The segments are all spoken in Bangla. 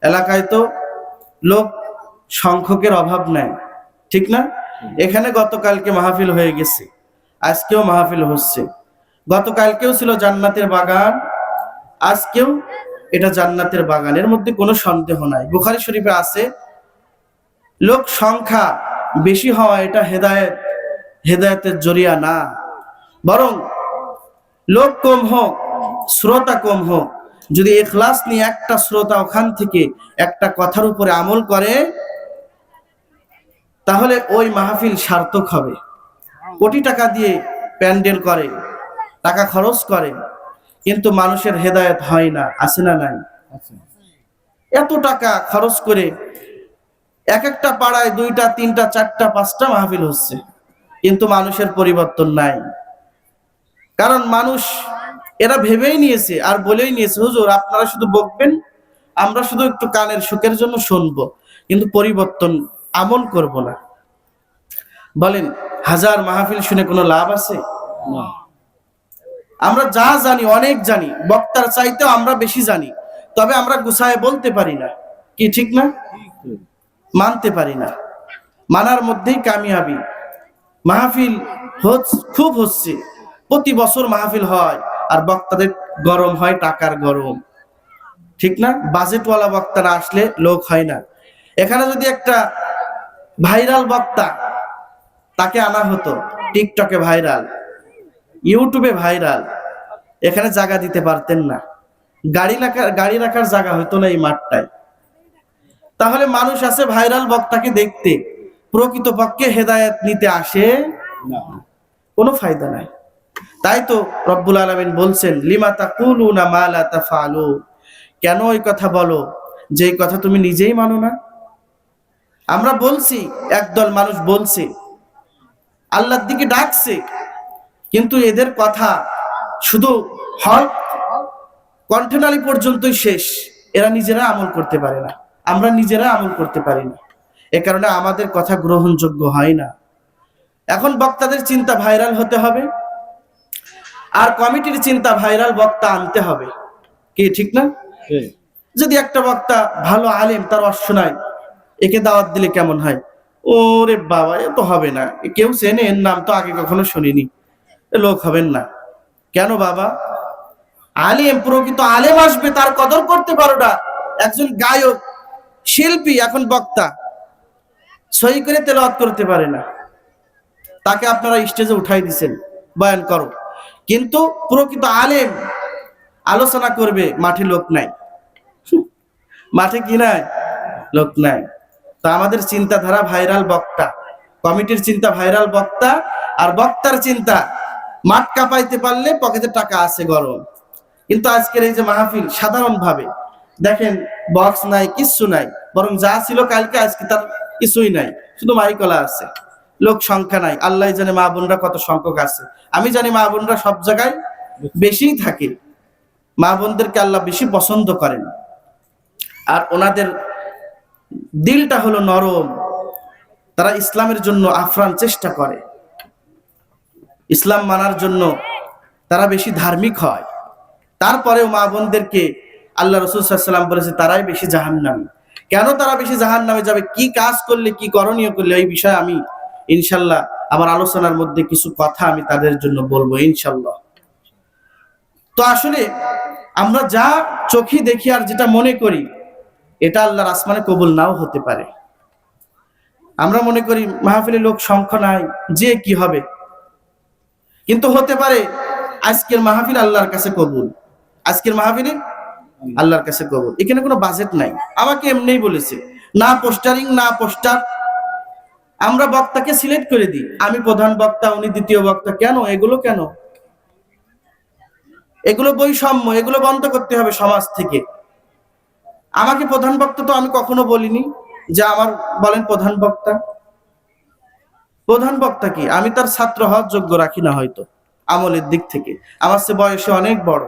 এলাকায় তো লোক সংখ্যকের অভাব নাই, ঠিক না? এখানে গতকালকে মাহফিল হয়ে গেছে, আজকেও মাহফিল হচ্ছে। গতকালকেও ছিল জান্নাতের বাগান, আজকেও এটা জান্নাতের বাগান, এর মধ্যে কোনো সন্দেহ নাই। বুখারী শরীফে আছে, লোক সংখ্যা বেশি হওয়া এটা হেদায়েতের জরিয়া না, বরং লোক কম হোক, শ্রোতা কম হোক, যদি ইখলাস নিয়ে একটা শ্রোতা ওখান থেকে একটা কথার উপরে আমল করে, তাহলে ওই মাহফিল সার্থক হবে। কোটি টাকা দিয়ে প্যান্ডেল করে, টাকা খরচ করে, কিন্তু মানুষের হেদায়েত হয় না, আছে না নাই? এত টাকা খরচ করে এক একটা পাড়ায় 2টা 3টা 4টা 5টা মাহফিল হচ্ছে, কিন্তু মানুষের পরিবর্তন নাই। কারণ মানুষ এরা ভেবেই নিয়েছে আর বলেই নিয়েছে, হুজুর আপনারা শুধু বকবেন, আমরা শুধু একটু কানের সুখের জন্য শুনবো, কিন্তু পরিবর্তন আমল করব না। বলেন, হাজার মাহফিল শুনে কোনো লাভ আছে? আমরা যা জানি অনেক জানি, বক্তার চাইতেও আমরা বেশি জানি, তবে আমরা গুছায় বলতে পারি না, কি ঠিক না? মানতে পারি না, মানার মধ্যেই কামিয়াবি। মাহফিল খুব হচ্ছে, প্রতি বছর মাহফিল হয়, আর বক্তাদের গরম হয় টাকার গরম, ঠিক না? বাজেটওয়ালা বক্তা না আসলে লোক হয় না। এখানে যদি একটা ভাইরাল বক্তা তাকে আনা হতো, টিকটকে ভাইরাল, ইউটিউবে ভাইরাল, এখানে জায়গা দিতে পারতেন না, গাড়ি রাখার জায়গা হতো না এই মাঠটায়। তাহলে মানুষ আছে ভাইরাল বক্তাকে দেখতে, প্রকৃতপক্ষে হেদায়েত নিতে আসে না, কোনো ফায়দা নাই। তাই তো রব্বুল আলামিন বলছেন, লিমা তাকুলুনা মা লা তাফআলুন, কেন ওই কথা বলো যে কথা তুমি নিজেই মানো না? আমরা বলছি, একদল মানুষ বলছে, আল্লাহর দিকে ডাকছে, কিন্তু এদের কথা শুধু হক কণ্ঠনালী পর্যন্তই শেষ, এরা নিজেরা আমল করতে পারে না, আমরা নিজেরা আমল করতে পারি না, এ কারণে আমাদের কথা গ্রহণযোগ্য হয় না। এখন বক্তাদের চিন্তা ভাইরাল হতে হবে, আর কমিটির চিন্তা ভাইরাল বক্তা আনতে হবে, কি ঠিক না? যদি একটা বক্তা ভালো আলেম, তার অশোনায়, একে দাওয়াত দিলে কেমন হয়? ওরে বাবা, এ তো হবে না, কেউ চেনে, এর নাম তো আগে কখনো শুনিনি, লোক হবেন না। কেন বাবা? আলেম, প্রকৃত আলেম আসবে, তার কদর করতে পারো না। একজন গায়ক শিল্পী এখন বক্তা সহি করে তেলাওয়াত করতে পারে না, তাকে আপনারা স্টেজে উঠাই দিচ্ছেন, বয়ান করো, কিন্তু প্রকৃত আলেম আলোচনা করবে, মাঠে লোক নাই, মাঠে কি নাই? লোক নাই। তো আমাদের চিন্তাধারা ভাইরাল বক্তা, কমিটির চিন্তা ভাইরাল বক্তা, আর বক্তার চিন্তা মাঠ কাঁপাইতে পারলে পকেটে টাকা আছে গরম। কিন্তু আজকের এই যে মাহফিল, সাধারণ ভাবে দেখেন, বক্স নাই, কিচ্ছু নাই, বরং যা ছিল কালকে আজকে তার কিছুই নাই, শুধু মাইকলা আছে, লোক সংখ্যা নাই। আল্লাহ জানে মা বোনরা কত সংখ্যক আছে, আমি জানি মা বোনরা সব জায়গায় বেশিই থাকে, মা বোনদেরকে আল্লাহ বেশি পছন্দ করেন, আর ওনাদের দিলটা হলো নরম, তারা ইসলামের জন্য আপ্রাণ চেষ্টা করে, ইসলাম মানার জন্য তারা বেশি ধার্মিক হয়। তারপরেও মা বোনদেরকে আল্লাহ রাসূল সাল্লাল্লাহু আলাইহি ওয়াসাল্লাম বলেছে তারাই বেশি জাহান্নামী। কেন তারা বেশি জাহান্নামে যাবে, কি কাজ করলে, কি করণীয় করলে, এই বিষয়ে আমি ইনশাআল্লাহ আমার আলোচনার মধ্যে কিছু কথা আমি তাদের জন্য বলবো ইনশাআল্লাহ। তো আসলে আমরা যা চোখে দেখি আর যেটা মনে করি, এটা আল্লাহর আসমানে কবুল নাও হতে পারে। আমরা মনে করি মাহফিলে লোক সংখ্যা নাই, যে কি হবে, কিন্তু হতে পারে আজকের মাহফিল আল্লাহর কাছে কবুল, আজকের মাহফিলে আল্লাহর কাছে কবুল। এখানে কোনো বাজেট নাই, আমাকে এমনিই বলেছে, না পোস্টারিং, না পোস্টার, আমরা বক্তাকে সিলেক্ট করে দিই, আমি প্রধান বক্তা, উনি দ্বিতীয় বক্তা। কেন এগুলো? কেন এগুলো? বৈষম্য, এগুলো বন্ধ করতে হবে সমাজ থেকে। আমাকে প্রধান বক্তা তো আমি কখনো বলিনি যে আমার বলেন প্রধান বক্তা। প্রধান বক্তা কি, আমি তার ছাত্র হওয়ার যোগ্য রাখি না হয়তো আমলের দিক থেকে, আমার চেয়ে বয়সে অনেক বড়।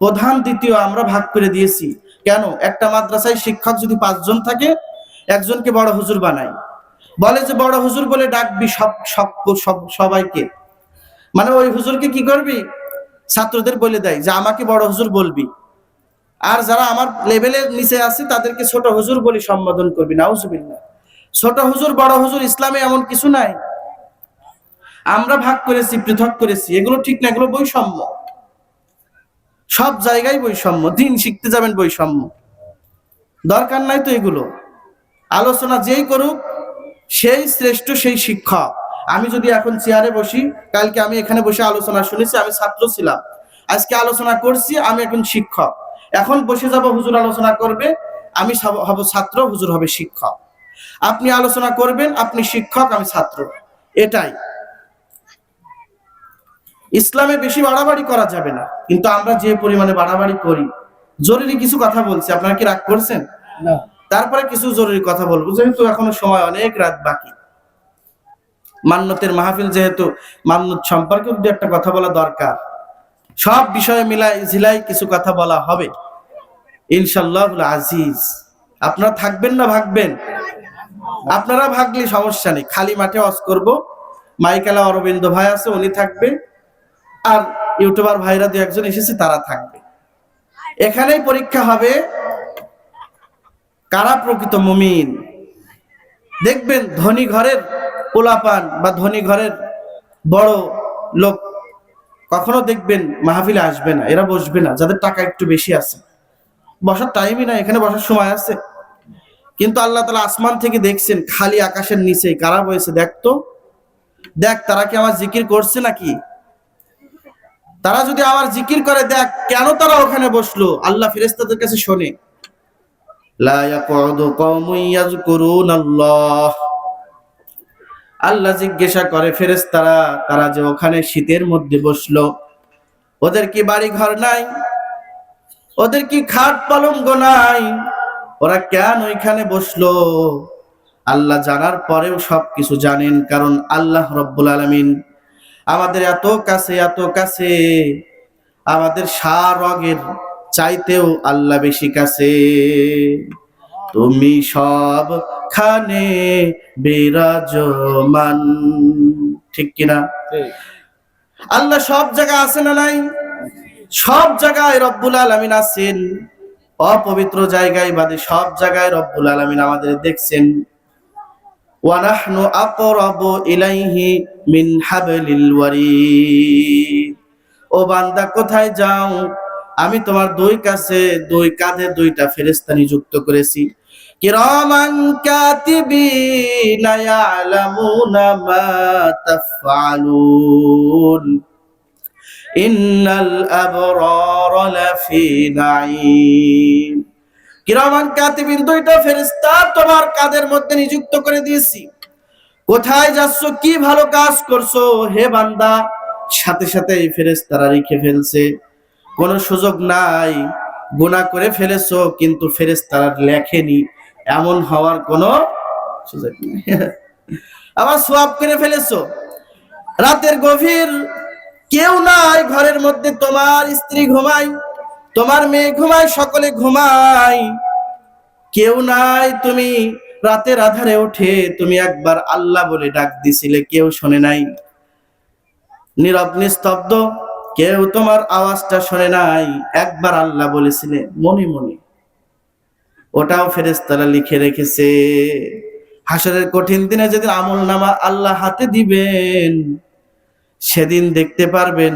প্রধান দ্বিতীয় আমরা ভাগ করে দিয়েছি। কেন? একটা মাদ্রাসায় শিক্ষক যদি 5 জন থাকে, একজনকে বড় হুজুর বানায়, বলে যে বড় হুজুর বলে ডাকবি সবাইকে, মানে ওই হুজুরকে কি করবি, ছাত্রদের বলে দেয় যে আমাকে বড় হুজুর বলবি, আর যারা আমার লেভেলের নিচে আছে তাদেরকে ছোট হুজুর বলি সম্বোধন করবি, নাউজুবিল্লাহ। ছোট হুজুর বড় হুজুর ইসলামে এমন কিছু নাই। আমরা ভাগ করেছি, পৃথক করেছি, এগুলো ঠিক না, এগুলো বৈষম্য। সব জায়গায় বৈষম্য। দিন শিখতে যাবেন বৈষম্য, দরকার নাই তো এগুলো। আলোচনা যেই করুক সেই শ্রেষ্ঠ, সেই শিক্ষক। আমি যদি এখন চেয়ারে বসি, কালকে আমি এখানে বসে আলোচনা শুনেছি, আমি ছাত্র ছিলাম, আজকে আলোচনা করছি, আমি এখন শিক্ষক। এখন বসে যাব, হুজুর আলোচনা করবে, আমি হব ছাত্র, হুজুর হবে শিক্ষক। আপনি আলোচনা করবেন, আপনি শিক্ষক, আমি ছাত্র। এটাই ইসলামে। বেশি বাড়াবাড়ি করা যাবে না, কিন্তু আমরা যে পরিমাণে বাড়াবাড়ি করি। জরুরি কিছু কথা বলছি, আপনারা কি রাগ করছেন? না। তারপরে কিছু জরুরি কথা বলবো, যেহেতু এখনো সময় অনেক, রাত বাকি। মান্নতের মাহফিল যেহেতু, মান্নত সম্পর্কে দু একটা কথা বলা দরকার। সব বিষয়ে মিলাই ঝিলাই কিছু কথা বলা হবে ইনশাআল্লাহুল আজিজ। আপনারা থাকবেন না ভাগবেন? আপনারা ভাগলে সমস্যা নেই, খালি মাঠে ওয়াজ করব। মাইকেলা অরবিন্দ ভাই আছে, উনি থাকবে, আর ইউটিউবার ভাইরা দু একজন এসেছে, তারা থাকবে। এখানেই পরীক্ষা হবে কারা প্রকৃত মুমিন। দেখবেন ধনী ঘরের পোলাপান বা ধনী ঘরের বড় লোক কখনো দেখবেন মাহফিলে আসবে না, এরা বসবে না। যাদের টাকা একটু বেশি আছে, বসার টাইমই না, এখানে বসার সময় আছে। কিন্তু আল্লাহ তাআলা আসমান থেকে দেখছেন, খালি আকাশের নিচে কারা বসেছে, দেখতো, দেখ তারা কি আমার জিকির করছে নাকি। তারা যদি আমার জিকির করে, দেখ কেন তারা ওখানে বসলো। আল্লাহ ফেরেশতাদের কাছে শোনে, লা ইয়াকুদু কওমুন ইয়াযকুরুনাল্লাহ। আল্লাহ জিজ্ঞাসা করে ফেরেশতারা, তারা যে ওখানে শীতের মধ্যে বসলো, ওদের কি বাড়ি ঘর নাই? ওদের কি খাট পালঙ্ক নাই? ওরা কেন ওইখানে বসলো? আল্লাহ জানার পরেও সবকিছু জানেন, কারণ আল্লাহ রব্বুল আলামিন আমাদের এত কাছে, এত কাছে, আমাদের রগের চাইতেও আল্লাহ বেশি কাছে। তুমি সব খানে বিরাজমান, ঠিক কিনা? আল্লাহ সব জায়গায় আছে না নাই? সব জায়গায় রব্বুল আলামিন আছেন। অপবিত্র জায়গায় বাদে সব জায়গায় রব্বুল আলামিন আমাদের দেখছেন। ওয়া নাহনু আকরাবু ইলাইহি মিন হাবলিল ওয়ারিদ। ও বান্দা কোথায় যাও, আমি তোমার দুই কাঁধে দুইটা ফেরেশতা নিযুক্ত করেছি। কিরামান কাতিবিনা ইয়ালামুনা মা তাফআলুন ইন্নাল আবরারা লাফি নাঈম। কিরামান কাতিবিন, দুইটা ফেরেশতা তোমার কাঁধের মধ্যে নিযুক্ত করে দিয়েছি। কোথায় যাচ্ছ, কি ভালো কাজ করছো হে বান্দা, সাথে সাথে এই ফেরেশতারা লিখে ফেলছে। কোনো সুযোগ নাই। গুনাহ করে ফেলেছো কিন্তু ফেরেশতারা লেখেনি, এমন হওয়ার কোনো সুযোগ নেই। আবার সওয়াব করে ফেলেছো। রাতের গভীর, কেউ নাই ঘরের মধ্যে, তোমার স্ত্রী ঘুমায়, তোমার মেয়ে ঘুমায়, সকলে ঘুমায়, কেউ নাই। তুমি রাতের আধারে উঠে তুমি একবার আল্লাহ বলে ডাক দিছিলে, কেউ শোনে নাই। নীরব নিস্তব্ধ, কেউ তোমার আওয়াজটা শোনে নাই। একবার আল্লাহ বলেছিলে মনে মনে, ওটাও ফেরেশতারা লিখে রেখেছে। হাসরের কঠিন দিনে যেদিন আমলনামা আল্লাহ হাতে দিবেন, সেদিন দেখতে পারবেন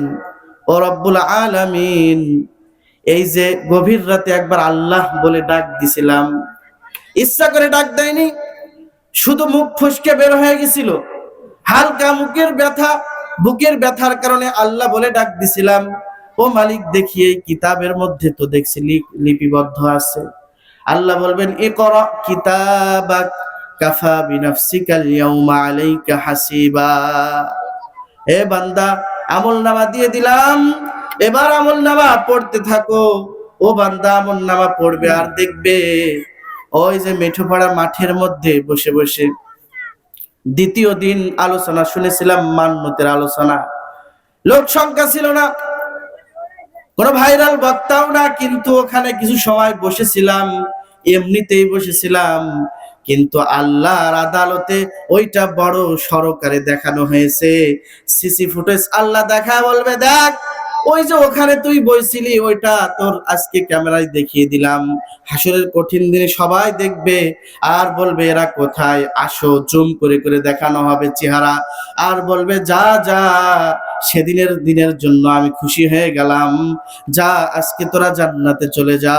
ও রব্বুল আলামিন, এই যে গভীর রাতে একবার আল্লাহ বলে ডাক দিছিলাম, ইচ্ছা করে ডাক দেয়নি, শুধু মুখ ফসকে বের হয়ে গেছিল, হালকা বুকের ব্যথার কারণে আল্লাহ বলে ডাক দিছিলাম। ও মালিক, দেখি এই কিতাবের মধ্যে তো দেখছি লিপিবদ্ধ আছে। আল্লাহ বলবেন, ইকরা কিতাবাক কাফা বিনাফসিকাল ইয়াউমা আলাইকা হাসিবা। হে বান্দা, আমলনামা দিয়ে দিলাম, এবার আমলনামা পড়তে থাকো। ও বান্দা আমলনামা পড়বে আর দেখবে, ওই যে মেঠোপাড়া মাঠের মধ্যে বসে বসে দ্বিতীয় দিন আলোচনা শুনেছিলাম, মান্নতের আলোচনা। লোক সংখ্যা ছিল না, কোন ভাইরাল বক্তাও না, কিন্তু ওখানে কিছু সময় বসেছিলাম, এমনিতেই বসেছিলাম। কিন্তু আল্লাহর আদালতে ওইটা বড় সরকারে দেখানো হয়েছে, সিসি ফুটেজ। আল্লাহ দেখা বলবে, দেখ ওই যে ওখানে তুই বইছিলি ওইটা তোর আজকে ক্যামেরায় দেখিয়ে দিলাম। হাসরের কঠিন দিনে সবাই দেখবে আর বলবে এরা কোথায়, আসো, জুম করে করে দেখানো হবে চেহারা, আর বলবে যা যা, সেদিনের দিনের জন্য আমি খুশি হয়ে গেলাম, যা আজকে তোরা জান্নাতে চলে যা।